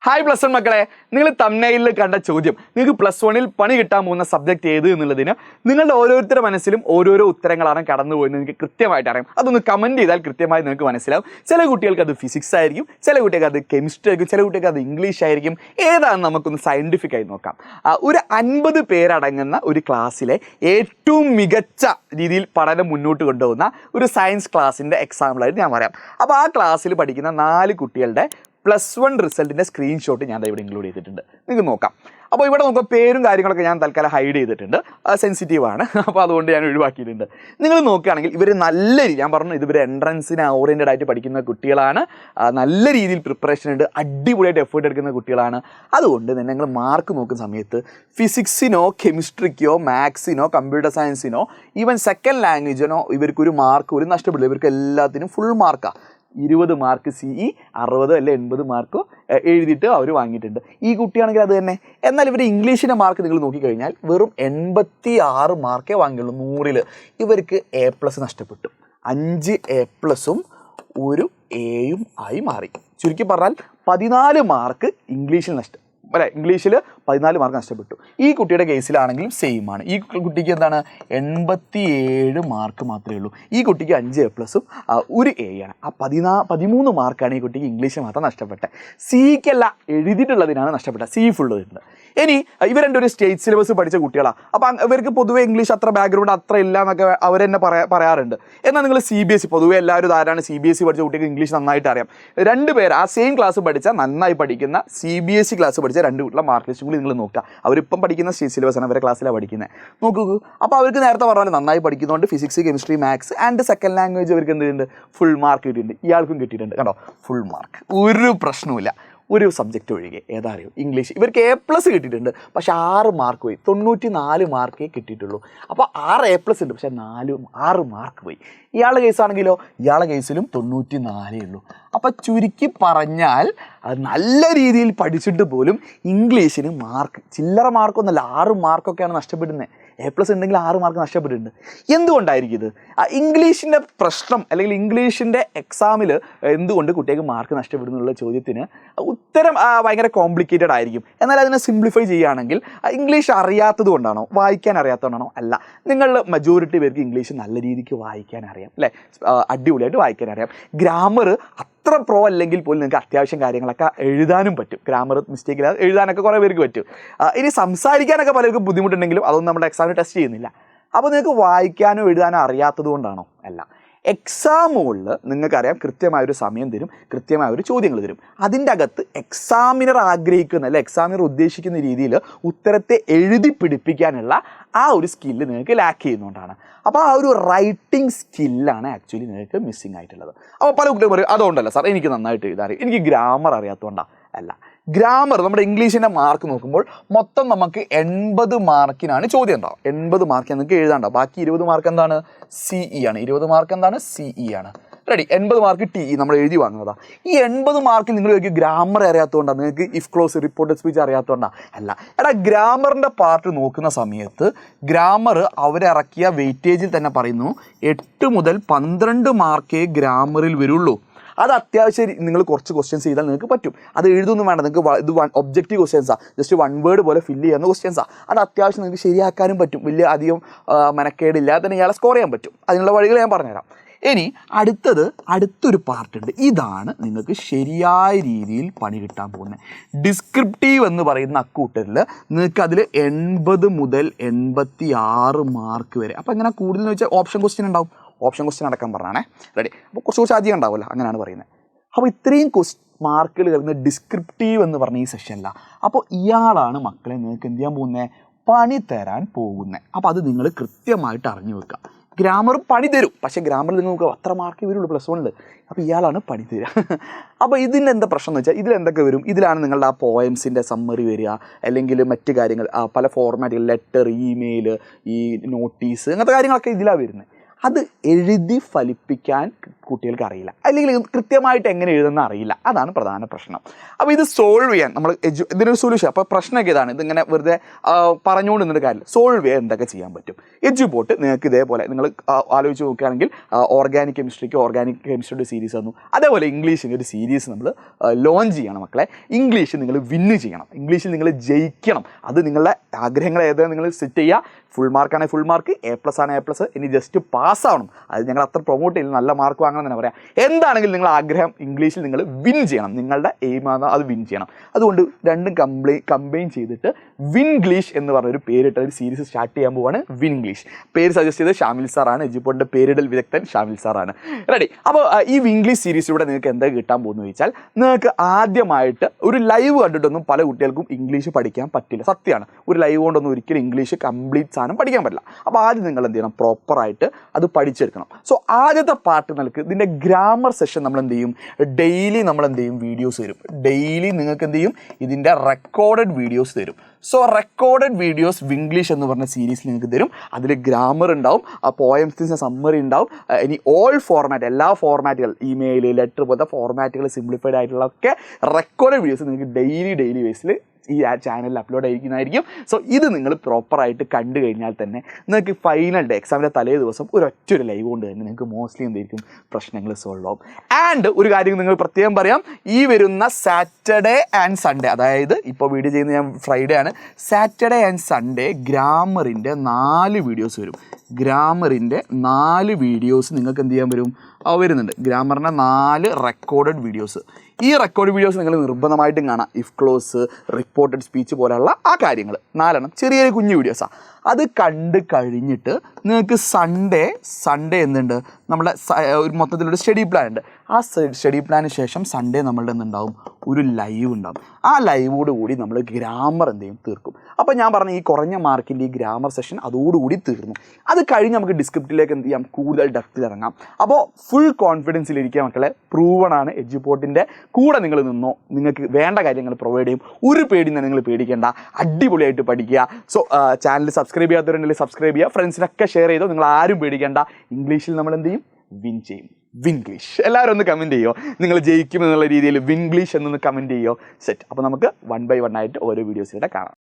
Hi plus one മക്കളെ, നിങ്ങൾ തംബ്നെയിലിൽ കണ്ട ചോദ്യം നിങ്ങൾക്ക് പ്ലസ് വണ്ണിൽ പണി കിട്ടാൻ പോകുന്ന സബ്ജക്റ്റ് ഏത് എന്നുള്ളതിന് നിങ്ങളുടെ ഓരോരുത്തരുടെ മനസ്സിലും ഓരോരോ ഉത്തരങ്ങളാണ് കടന്നു പോയെന്ന് നിങ്ങൾക്ക് കൃത്യമായിട്ട് അറിയാം. അതൊന്ന് കമൻറ്റ് ചെയ്താൽ കൃത്യമായി നിങ്ങൾക്ക് മനസ്സിലാവും. ചില കുട്ടികൾക്ക് അത് ഫിസിക്സ് ആയിരിക്കും, ചില കുട്ടികൾക്ക് അത് കെമിസ്ട്രി ആയിരിക്കും, ചില കുട്ടികൾക്ക് അത് ഇംഗ്ലീഷ് ആയിരിക്കും. ഏതാണെന്ന് നമുക്കൊന്ന് സയൻറ്റിഫിക് ആയി നോക്കാം. ഒരു 50 പേരടങ്ങുന്ന ഒരു ക്ലാസ്സിലെ ഏറ്റവും മികച്ച രീതിയിൽ പഠനം മുന്നോട്ട് കൊണ്ടുപോകുന്ന ഒരു സയൻസ് ക്ലാസ്സിൻ്റെ എക്സാമ്പിളായിട്ട് ഞാൻ പറയാം. അപ്പോൾ ആ ക്ലാസ്സിൽ പഠിക്കുന്ന 4 കുട്ടികളുടെ +1 റിസൾട്ടിൻ്റെ സ്ക്രീൻഷോട്ട് ഞാൻ ഇവിടെ ഇൻക്ലൂഡ് ചെയ്തിട്ടുണ്ട്. നിങ്ങൾക്ക് നോക്കാം. അപ്പോൾ ഇവിടെ നോക്കുക, പേരും കാര്യങ്ങളൊക്കെ ഞാൻ തൽക്കാലം ഹൈഡ് ചെയ്തിട്ടുണ്ട്, സെൻസിറ്റീവാണ്. അപ്പോൾ അതുകൊണ്ട് ഞാൻ ഒഴിവാക്കിയിട്ടുണ്ട്. നിങ്ങൾ നോക്കുകയാണെങ്കിൽ ഇവർ നല്ല രീതി, ഞാൻ പറഞ്ഞു ഇവർ എൻട്രൻസിന് ഓറിയൻറ്റഡ് ആയിട്ട് പഠിക്കുന്ന കുട്ടികളാണ്, നല്ല രീതിയിൽ പ്രിപ്പറേഷൻ ഉണ്ട്, അടിപൊളിയായിട്ട് എഫേർട്ട് എടുക്കുന്ന കുട്ടികളാണ്. അതുകൊണ്ട് തന്നെ നിങ്ങൾ മാർക്ക് നോക്കുന്ന സമയത്ത് ഫിസിക്സിനോ കെമിസ്ട്രിക്കോ മാത്സിനോ കമ്പ്യൂട്ടർ സയൻസിനോ ഈവൻ സെക്കൻഡ് ലാംഗ്വേജിനോ ഇവർക്കൊരു മാർക്ക് പോലും നഷ്ടപ്പെടില്ല. ഇവർക്ക് എല്ലാത്തിനും ഫുൾ മാർക്കാണ്. 20 മാർക്ക് CE, 60 അല്ലെ 80 മാർക്കോ എഴുതിയിട്ട് അവർ വാങ്ങിയിട്ടുണ്ട്. ഈ കുട്ടിയാണെങ്കിൽ അത് തന്നെ. എന്നാൽ ഇവർ ഇംഗ്ലീഷിൻ്റെ മാർക്ക് നിങ്ങൾ നോക്കിക്കഴിഞ്ഞാൽ വെറും 86 മാർക്കേ വാങ്ങിയുള്ളൂ. 100-ൽ ഇവർക്ക് A+ നഷ്ടപ്പെട്ടു. 5 A+ഉം 1 Aയും ആയി മാറി. ചുരുക്കി പറഞ്ഞാൽ 14 മാർക്ക് ഇംഗ്ലീഷിൽ നഷ്ടം അല്ലേ, ഇംഗ്ലീഷിൽ 14 മാർക്ക് നഷ്ടപ്പെട്ടു. ഈ കുട്ടിയുടെ കേസിലാണെങ്കിലും സെയിം ആണ്. ഈ കുട്ടിക്ക് എന്താണ് 87 മാർക്ക് മാത്രമേ ഉള്ളൂ. ഈ കുട്ടിക്ക് 5 A+ഉം 1 A ആണ്. ആ 13 മാർക്കാണ് ഈ കുട്ടിക്ക് ഇംഗ്ലീഷ് മാത്രം നഷ്ടപ്പെട്ടത്. സിക്കല്ല എഴുതിയിട്ടുള്ളതിനാണ് നഷ്ടപ്പെട്ടത്. C ഫുള്ളുണ്ട്. ഇനി ഇവർ എൻ്റെ ഒരു സ്റ്റേറ്റ് സിലബസ് പഠിച്ച കുട്ടികളാണ്. അപ്പോൾ ഇവർക്ക് പൊതുവേ ഇംഗ്ലീഷ് അത്ര ബാക്ക്ഗ്രൗണ്ട് അത്ര ഇല്ല എന്നൊക്കെ അവർ തന്നെ പറയാറുണ്ട്. എന്നാൽ നിങ്ങൾ CBSE, പൊതുവേ എല്ലാവരും ധാരാളം CBSE പഠിച്ച കുട്ടിക്ക് ഇംഗ്ലീഷ് നന്നായിട്ട് അറിയാം. 2 പേർ ആ സെയിം ക്ലാസ് പഠിച്ച നന്നായി പഠിക്കുന്ന CBSE ക്ലാസ് പഠിച്ച 2 കുട്ടികളുടെ മാർക്ക് ലിസ്റ്റ് കൂടി നിങ്ങൾ നോക്കുക. അവരിപ്പം പഠിക്കുന്ന സ്റ്റേറ്റ് സിലബസാണ്, അവരുടെ ക്ലാസ്സിലാണ് പഠിക്കുന്നത്. നോക്കൂ, അപ്പോൾ അവർക്ക് നേരത്തെ പറഞ്ഞാൽ നന്നായി പഠിക്കുന്നതുകൊണ്ട് physics chemistry maths and second language അവർക്ക് എന്ത് ചെയ്യുന്നുണ്ട്, ഫുൾ മാർക്ക് കിട്ടിയിട്ടുണ്ട്. ഇയാൾക്കും കിട്ടിയിട്ടുണ്ട്. കണ്ടോ, ഫുൾ മാർക്ക്, ഒരു പ്രശ്നവുമില്ല. ഒരു സബ്ജക്റ്റ് ഒഴികെ, ഏതാ അറിയോ, ഇംഗ്ലീഷ്. ഇവർക്ക് A+ കിട്ടിയിട്ടുണ്ട്, പക്ഷേ 6 മാർക്ക് പോയി. 94 മാർക്കേ കിട്ടിയിട്ടുള്ളൂ. അപ്പോൾ 6 A+ ഉണ്ട്, പക്ഷേ 6 മാർക്ക് പോയി. ഇയാളുടെ കേസാണെങ്കിലോ, ഇയാളുടെ കേസിലും 94 ഉള്ളൂ. അപ്പോൾ ചുരുക്കി പറഞ്ഞാൽ നല്ല രീതിയിൽ പഠിച്ചിട്ട് പോലും ഇംഗ്ലീഷിന് മാർക്ക് ചില്ലറ മാർക്കൊന്നുമല്ല, 6 മാർക്കൊക്കെയാണ് നഷ്ടപ്പെടുന്നത്. A+ ഉണ്ടെങ്കിൽ 6 മാർക്ക് നഷ്ടപ്പെട്ടിട്ടുണ്ട്. എന്തുകൊണ്ടായിരിക്കും ഇത്? ഇംഗ്ലീഷിൻ്റെ പ്രശ്നം അല്ലെങ്കിൽ ഇംഗ്ലീഷിൻ്റെ എക്സാമിൽ എന്തുകൊണ്ട് കുട്ടികൾക്ക് മാർക്ക് നഷ്ടപ്പെടുന്നു എന്നുള്ള ചോദ്യത്തിന് ഉത്തരം ഭയങ്കര കോംപ്ലിക്കേറ്റഡ് ആയിരിക്കും. എന്നാൽ അതിനെ സിംപ്ലിഫൈ ചെയ്യുകയാണെങ്കിൽ ഇംഗ്ലീഷ് അറിയാത്തത് കൊണ്ടാണോ, വായിക്കാൻ അറിയാത്തതുകൊണ്ടാണോ? അല്ല. നിങ്ങൾ മജോറിറ്റി പേർക്ക് ഇംഗ്ലീഷ് നല്ല രീതിക്ക് വായിക്കാൻ അറിയാം അല്ലേ, അടിപൊളിയായിട്ട് വായിക്കാൻ അറിയാം. ഗ്രാമർ അത്ര പ്രോ അല്ലെങ്കിൽ പോലും നിങ്ങൾക്ക് അത്യാവശ്യം കാര്യങ്ങളൊക്കെ എഴുതാനും പറ്റും. ഗ്രാമർ മിസ്റ്റേക്ക് ഇല്ലാതെ എഴുതാനൊക്കെ കുറേ പേർക്ക് പറ്റും. ഇനി സംസാരിക്കാനൊക്കെ പലർക്കും ബുദ്ധിമുട്ടുണ്ടെങ്കിലും അതൊന്നും നമ്മുടെ എക്സാമിന് ടെസ്റ്റ് ചെയ്യുന്നില്ല. അപ്പോൾ നിങ്ങൾക്ക് വായിക്കാനോ എഴുതാനോ അറിയാത്തത് കൊണ്ടാണോ? അല്ല. എക്സാം ഹോളിൽ നിങ്ങൾക്കറിയാം കൃത്യമായൊരു സമയം തരും, കൃത്യമായൊരു ചോദ്യങ്ങൾ തരും. അതിൻ്റെ അകത്ത് എക്സാമിനർ ആഗ്രഹിക്കുന്ന അല്ലെ എക്സാമിനർ ഉദ്ദേശിക്കുന്ന രീതിയിൽ ഉത്തരത്തെ എഴുതി പിടിപ്പിക്കാനുള്ള ആ ഒരു സ്കില്ല് നിങ്ങൾക്ക് ലാക്ക് ചെയ്യുന്നതുകൊണ്ടാണ്. അപ്പോൾ ആ ഒരു റൈറ്റിംഗ് സ്കില്ലാണ് ആക്ച്വലി നിങ്ങൾക്ക് മിസ്സിങ് ആയിട്ടുള്ളത്. അപ്പോൾ പല കുട്ടികൾ പറയും അതുകൊണ്ടല്ല സാർ എനിക്ക് നന്നായിട്ട് എഴുതാൻ അറിയാം, എനിക്ക് ഗ്രാമർ അറിയാത്തതുകൊണ്ടാണ്. അല്ല. ഗ്രാമർ നമ്മുടെ ഇംഗ്ലീഷിൻ്റെ മാർക്ക് നോക്കുമ്പോൾ മൊത്തം നമുക്ക് 80 മാർക്കിനാണ് ചോദ്യം ഉണ്ടാവും. 80 മാർക്ക് നിങ്ങൾക്ക് എഴുതാണ്ടാവും. ബാക്കി 20 മാർക്ക് എന്താണ്, CE ആണ്. 20 മാർക്ക് എന്താണ്, CE ആണ്. റെഡി. 80 മാർക്ക് TE നമ്മൾ എഴുതി വാങ്ങുന്നതാണ്. ഈ 80 മാർക്ക് നിങ്ങൾ ചോദിക്കും ഗ്രാമർ അറിയാത്തതുകൊണ്ടാണ്, നിങ്ങൾക്ക് ഇഫ് ക്ലോസ് റിപ്പോർട്ടഡ് സ്പീച്ച് അറിയാത്തതുകൊണ്ടാണ്. അല്ല. എടാ, ഗ്രാമറിൻ്റെ പാർട്ട് നോക്കുന്ന സമയത്ത് ഗ്രാമർ അവരിറക്കിയ വെയിറ്റേജിൽ തന്നെ പറയുന്നു 8 മുതൽ 12 മാർക്കേ ഗ്രാമറിൽ വരുള്ളൂ. അത് അത്യാവശ്യം നിങ്ങൾ കുറച്ച് ക്വസ്റ്റ്യൻസ് ചെയ്താൽ നിങ്ങൾക്ക് പറ്റും. അത് എഴുതൊന്നും വേണ്ട, നിങ്ങൾക്ക് ഇത് ഒബ്ജക്റ്റീവ് ക്വസ്റ്റ്യൻസാണ്, ജസ്റ്റ് 1 വേർഡ് പോലെ ഫില്ല് ചെയ്യുന്ന ക്വസ്റ്റ്യൻസാണ്. അത് അത്യാവശ്യം നിങ്ങൾക്ക് ശരിയാക്കാനും പറ്റും. വലിയ അധികം മെനക്കേടില്ലാതെ തന്നെ ഇയാളെ സ്കോർ ചെയ്യാൻ പറ്റും. അതിനുള്ള വഴികൾ ഞാൻ പറഞ്ഞുതരാം. ഇനി അടുത്തൊരു പാർട്ടുണ്ട്. ഇതാണ് നിങ്ങൾക്ക് ശരിയായ രീതിയിൽ പണി കിട്ടാൻ പോകുന്നത്. ഡിസ്ക്രിപ്റ്റീവ് എന്ന് പറയുന്ന അക്കൂട്ടറിൽ നിങ്ങൾക്ക് അതിൽ 80 മുതൽ 86 മാർക്ക് വരെ. അപ്പോൾ ഇങ്ങനെ കൂടുതൽ വെച്ചാൽ ഓപ്ഷൻ ക്വസ്റ്റ്യൻ ഉണ്ടാവും. ഓപ്ഷൻ ക്വസ്റ്റ്യൻ അടക്കം പറഞ്ഞാണേ. റെഡി. അപ്പോൾ കുറച്ച് അധികം ഉണ്ടാവുമല്ലോ, അങ്ങനെയാണ് പറയുന്നത്. അപ്പോൾ ഇത്രയും മാർക്കുകൾ വരുന്ന ഡിസ്ക്രിപ്റ്റീവ് എന്ന് പറഞ്ഞ ഈ സെഷനിലാണ്. അപ്പോൾ ഇയാളാണ് മക്കളെ നിങ്ങൾക്ക് എന്ത് ചെയ്യാൻ പോകുന്നത്, പണി തരാൻ പോകുന്നത്. അപ്പോൾ അത് നിങ്ങൾ കൃത്യമായിട്ട് അറിഞ്ഞു വെക്കുക. ഗ്രാമർ പണി തരും, പക്ഷേ ഗ്രാമറിൽ നിങ്ങൾക്ക് അത്ര മാർക്ക് വരുള്ളൂ +1. അപ്പോൾ ഇയാളാണ് പണി തരിക. അപ്പോൾ ഇതിൻ്റെ എന്താ പ്രശ്നം എന്ന് വെച്ചാൽ ഇതിലെന്തൊക്കെ വരും, ഇതിലാണ് നിങ്ങളുടെ ആ പോയംസിൻ്റെ സമ്മറി വരിക, അല്ലെങ്കിൽ മറ്റ് കാര്യങ്ങൾ പല ഫോർമാറ്റുകൾ, ലെറ്റർ, ഇമെയിൽ, ഈ നോട്ടീസ്, അങ്ങനത്തെ കാര്യങ്ങളൊക്കെ ഇതിലാണ് വരുന്നത്. അത് എഴുതി ഫലിപ്പിക്കാൻ കുട്ടികൾക്ക് അറിയില്ല, അല്ലെങ്കിൽ കൃത്യമായിട്ട് എങ്ങനെ എഴുതുന്ന അറിയില്ല. അതാണ് പ്രധാന പ്രശ്നം. അപ്പോൾ ഇത് സോൾവ് ചെയ്യാൻ നമ്മൾ ഇതിനൊരു സൊല്യൂഷൻ. അപ്പോൾ പ്രശ്നമൊക്കെ ഇതാണ്, ഇതിങ്ങനെ വെറുതെ പറഞ്ഞുകൊണ്ട് നിന്നിട്ട് കാര്യമില്ല. സോൾവ് ചെയ്യാൻ എന്തൊക്കെ ചെയ്യാൻ പറ്റും? എഡ്യൂബോട്ട് നിങ്ങൾക്ക് ഇതേപോലെ നിങ്ങൾ ആലോചിച്ച് നോക്കുകയാണെങ്കിൽ ഓർഗാനിക് കെമിസ്ട്രിയുടെ സീരീസ് വന്നു. അതേപോലെ ഇംഗ്ലീഷിൻ്റെ ഒരു സീരീസ് നമ്മൾ ലോഞ്ച് ചെയ്യണം മക്കളെ. ഇംഗ്ലീഷ് നിങ്ങൾ വിന്ന് ചെയ്യണം, ഇംഗ്ലീഷിൽ നിങ്ങൾ ജയിക്കണം. അത് നിങ്ങളുടെ ആഗ്രഹങ്ങൾ ഏതാണ് നിങ്ങൾ സെറ്റ് ചെയ്യുക. ഫുൾ മാർക്കാണെങ്കിൽ ഫുൾ മാർക്ക്, A+ ആണ് A+, ഇനി ജസ്റ്റ് പാസ്സാവണം. അത് ഞങ്ങൾ അത്ര പ്രൊമോട്ട് ചെയ്യില്ല, നല്ല മാർക്ക് വാങ്ങണം തന്നെ പറയാം. എന്താണെങ്കിലും നിങ്ങൾ ആഗ്രഹം ഇംഗ്ലീഷിൽ നിങ്ങൾ വിൻ ചെയ്യണം, നിങ്ങളുടെ എയിമാണ് അത് വിൻ ചെയ്യണം. അതുകൊണ്ട് രണ്ടും കമ്പൈൻ ചെയ്തിട്ട് വിൻഗ്ലീഷ് എന്ന് പറഞ്ഞൊരു പേരിട്ട ഒരു സീരീസ് സ്റ്റാർട്ട് ചെയ്യാൻ പോവാണ്. വിൻഗ്ലീഷ് പേര് സജസ്റ്റ് ചെയ്തത് ഷാമിൽ സാറാണ്, എഡ്യൂബോട്ടിൻ്റെ പേരിടൽ വിദഗ്ധൻ ഷാമിൽ സാറാണ്. റെഡി. അപ്പോൾ ഈ വിൻഗ്ലീഷ് സീരീസിലൂടെ നിങ്ങൾക്ക് എന്താ കിട്ടാൻ പോകുന്നത് ചോദിച്ചാൽ, നിങ്ങൾക്ക് ആദ്യമായിട്ട് ഒരു ലൈവ് കണ്ടിട്ടൊന്നും പല കുട്ടികൾക്കും ഇംഗ്ലീഷ് പഠിക്കാൻ പറ്റില്ല. സത്യമാണ്, ഒരു ലൈവ് കൊണ്ടൊന്നും ഒരിക്കലും ഇംഗ്ലീഷ് കംപ്ലീറ്റ് പഠിക്കാൻ പറ്റില്ല. അപ്പോൾ ആദ്യം നിങ്ങൾ എന്ത് ചെയ്യണം, പ്രോപ്പറായിട്ട് അത് പഠിച്ചെടുക്കണം. സോ ആദ്യത്തെ പാർട്ട് നിങ്ങൾക്ക് ഇതിൻ്റെ ഗ്രാമർ സെഷൻ നമ്മൾ എന്ത് ചെയ്യും, ഡെയിലി നമ്മൾ എന്ത് ചെയ്യും, വീഡിയോസ് തരും. ഡെയിലി നിങ്ങൾക്ക് എന്ത് ചെയ്യും, ഇതിൻ്റെ റെക്കോർഡഡ് വീഡിയോസ് തരും. സോ റെക്കോർഡഡ് വീഡിയോസ് വിംഗ്ലീഷ് എന്ന് പറഞ്ഞ സീരീസ് നിങ്ങൾക്ക് തരും. അതിൽ ഗ്രാമർ ഉണ്ടാവും, ആ പോയംസിൻ്റെ സമ്മറി ഉണ്ടാവും. ഇനി ഓൾ ഫോർമാറ്റ്, എല്ലാ ഫോർമാറ്റുകൾ, ഇമെയിൽ, ലെറ്റർ പോലത്തെ ഫോർമാറ്റുകൾ സിംപ്ലിഫൈഡ് ആയിട്ടുള്ള ഒക്കെ റെക്കോർഡഡ് വീഡിയോസ് നിങ്ങൾക്ക് ഡെയിലി ബേസിൽ ഈ ചാനലിൽ അപ്ലോഡ് ആയിരിക്കുന്നതായിരിക്കും. സോ ഇത് നിങ്ങൾ പ്രോപ്പറായിട്ട് കണ്ടു കഴിഞ്ഞാൽ തന്നെ നിങ്ങൾക്ക് ഫൈനൽ ഡേ എക്സാമിൻ്റെ തലേ ദിവസം ഒരൊറ്റൊരു ലൈവ് കൊണ്ട് തന്നെ നിങ്ങൾക്ക് മോസ്റ്റ്ലി എന്തായിരിക്കും പ്രശ്നങ്ങൾ സോൾവ് ആവും. ആൻഡ് ഒരു കാര്യം നിങ്ങൾ പ്രത്യേകം പറയാം, ഈ വരുന്ന സാറ്റർഡേ ആൻഡ് സൺഡേ, അതായത് ഇപ്പോൾ വീഡിയോ ചെയ്യുന്നത് ഞാൻ ഫ്രൈഡേ ആണ്, സാറ്റർഡേ ആൻഡ് സൺഡേ ഗ്രാമറിൻ്റെ 4 വീഡിയോസ് വരും. ഗ്രാമറിൻ്റെ 4 വീഡിയോസ് നിങ്ങൾക്ക് എന്ത് ചെയ്യാൻ വരും, വരുന്നുണ്ട്. ഗ്രാമറിൻ്റെ 4 റെക്കോർഡഡ് വീഡിയോസ്. ഈ റെക്കോർഡ് വീഡിയോസ് നിങ്ങൾ നിർബന്ധമായിട്ടും കാണാം. ഇഫ് ക്ലോസ്, റിപ്പോർട്ടഡ് സ്പീച്ച് പോലെയുള്ള ആ കാര്യങ്ങൾ 4 ചെറിയ കുഞ്ഞു വീഡിയോസാണ്. അത് കണ്ട് കഴിഞ്ഞിട്ട് നിങ്ങൾക്ക് സൺഡേ എന്തുണ്ട്, നമ്മുടെ ഒരു മൊത്തത്തിലൊരു സ്റ്റഡി പ്ലാൻ ഉണ്ട്. ആ സ്റ്റഡി പ്ലാന് ശേഷം സൺഡേ നമ്മളുടെ എന്തുണ്ടാവും, ഒരു ലൈവ് ഉണ്ടാവും. ആ ലൈവോട് കൂടി നമ്മൾ ഗ്രാമർ എന്ത് ചെയ്യും, തീർക്കും. അപ്പോൾ ഞാൻ പറഞ്ഞ ഈ കുറഞ്ഞ മാർക്കിൻ്റെ ഈ ഗ്രാമർ സെഷൻ അതോടുകൂടി തീർന്നു. അത് കഴിഞ്ഞ് നമുക്ക് ഡിസ്ക്രിപ്റ്റിലേക്ക് എന്ത് ചെയ്യാം, കൂടുതൽ ഡെപ്തിൽ ഇറങ്ങാം. അപ്പോൾ ഫുൾ കോൺഫിഡൻസിലിരിക്കുക മക്കളെ. പ്രൂവണാണ്, എഡ്യൂബോട്ടിൻ്റെ കൂടെ നിങ്ങൾ നിന്നോ, നിങ്ങൾക്ക് വേണ്ട കാര്യങ്ങൾ പ്രൊവൈഡ് ചെയ്യും. ഒരു പേടിയും നിങ്ങൾ പേടിക്കേണ്ട, അടിപൊളിയായിട്ട് പഠിക്കുക. സോ ചാനൽ സബ്സ്ക്രൈബ് ചെയ്യാത്തവരുണ്ടെങ്കിൽ സബ്സ്ക്രൈബ് ചെയ്യുക, ഫ്രണ്ട്സിനൊക്കെ ഷെയർ ചെയ്തോ. നിങ്ങൾ ആരും പേടിക്കേണ്ട, ഇംഗ്ലീഷിൽ നമ്മൾ എന്ത് ചെയ്യും, വിൻ ചെയ്യും. വിൻഗ്ലീഷ് എല്ലാവരും ഒന്ന് കമൻറ്റ് ചെയ്യുമോ, നിങ്ങൾ ജയിക്കുമെന്നുള്ള രീതിയിൽ വിൻഗ്ലീഷ് എന്നൊന്ന് കമൻറ്റ് ചെയ്യുമോ. സെറ്റ്. അപ്പോൾ നമുക്ക് 1 by 1 ആയിട്ട് ഓരോ വീഡിയോസിലൂടെ കാണാം.